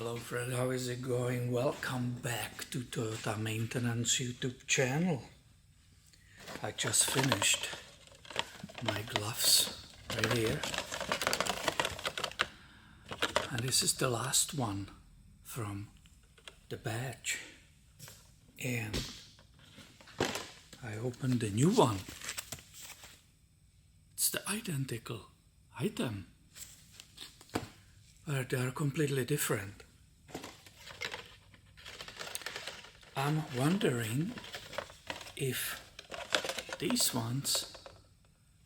Hello Fred, how is it going? Welcome back to Toyota Maintenance YouTube channel. I just finished my gloves right here. And this is the last one from the batch. And I opened the new one. It's the identical item, but they are completely different. I'm wondering if these ones,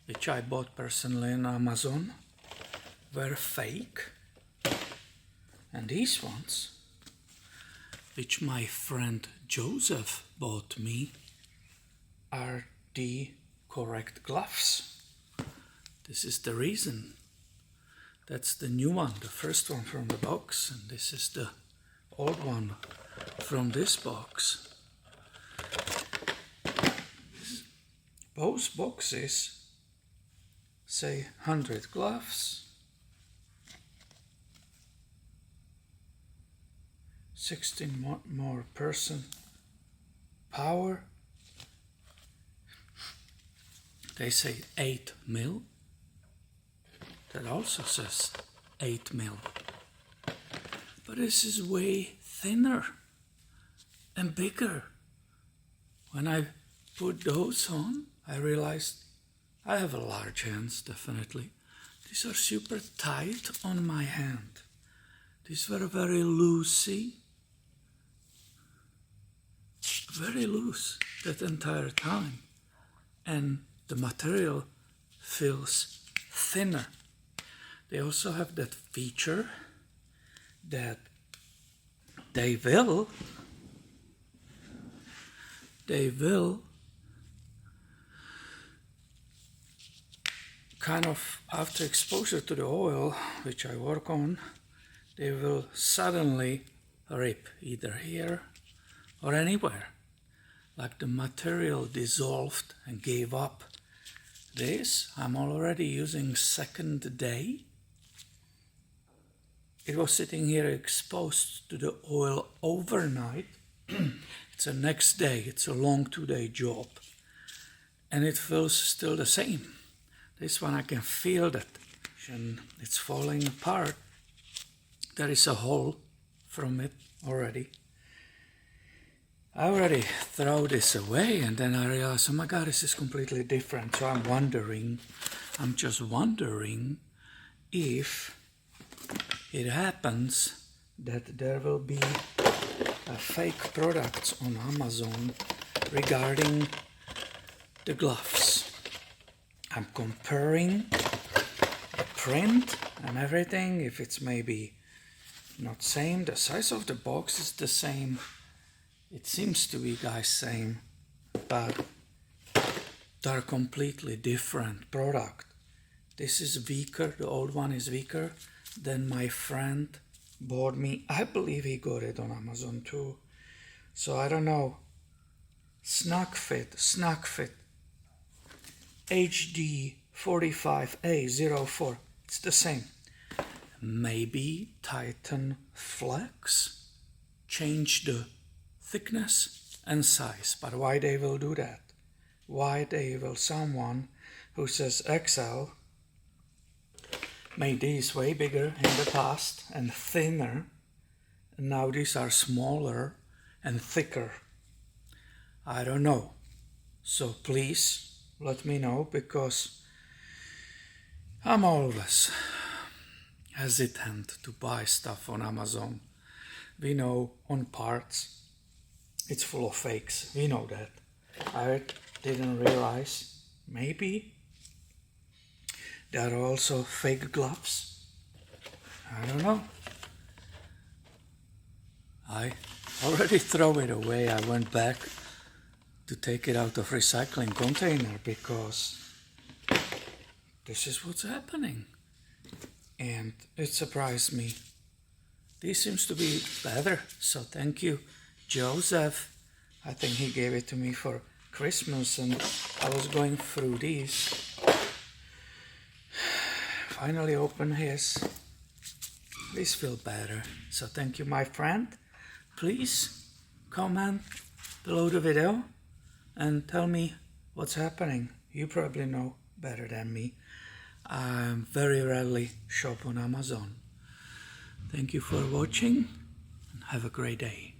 which I bought personally on Amazon, were fake, and these ones, which my friend Joseph bought me, are the correct gloves. This is the reason. That's the new one, the first one from the box, and this is the old one from this box. Both boxes say 100 gloves, 16 more person power. They say 8 mil. That also says 8 mil. But this is way thinner and bigger. When I put those on, I realized I have a large hands, definitely. These are super tight on my hand. These were very loosey, very loose that entire time. And the material feels thinner. They also have that feature that they will kind of, after exposure to the oil, which I work on, they will suddenly rip either here or anywhere. Like the material dissolved and gave up. This I'm already using second day. It was sitting here exposed to the oil overnight. It's a next day, it's a long 2-day job. And it feels still the same. This one I can feel that it's falling apart. There is a hole from it already. I already throw this away and then I realize, oh my God, this is completely different. So I'm just wondering if it happens that there will be fake products on Amazon regarding the gloves. I'm comparing the print and everything, if it's maybe not same. The size of the box is the same. It seems to be, guys, same, but they're completely different product. This is weaker, the old one is weaker than my friend bought me. I believe he got it on Amazon too. So I don't know. Snug Fit HD 45A04. It's the same. Maybe Titan Flex change the thickness and size, but why they will do that? Why they will someone who says XL made these way bigger in the past and thinner, and now these are smaller and thicker? I don't know. So please let me know, because I'm always hesitant to buy stuff on Amazon. We know on parts it's full of fakes. We know that. I didn't realize maybe there are also fake gloves. I don't know. I already throw it away. I went back to take it out of recycling container because this is what's happening. And it surprised me. This seems to be better, so thank you, Joseph. I think he gave it to me for Christmas, and I was going through these. Finally open his. This feel better. So thank you, my friend. Please comment below the video and tell me what's happening. You probably know better than me. I very rarely shop on Amazon. Thank you for watching and have a great day.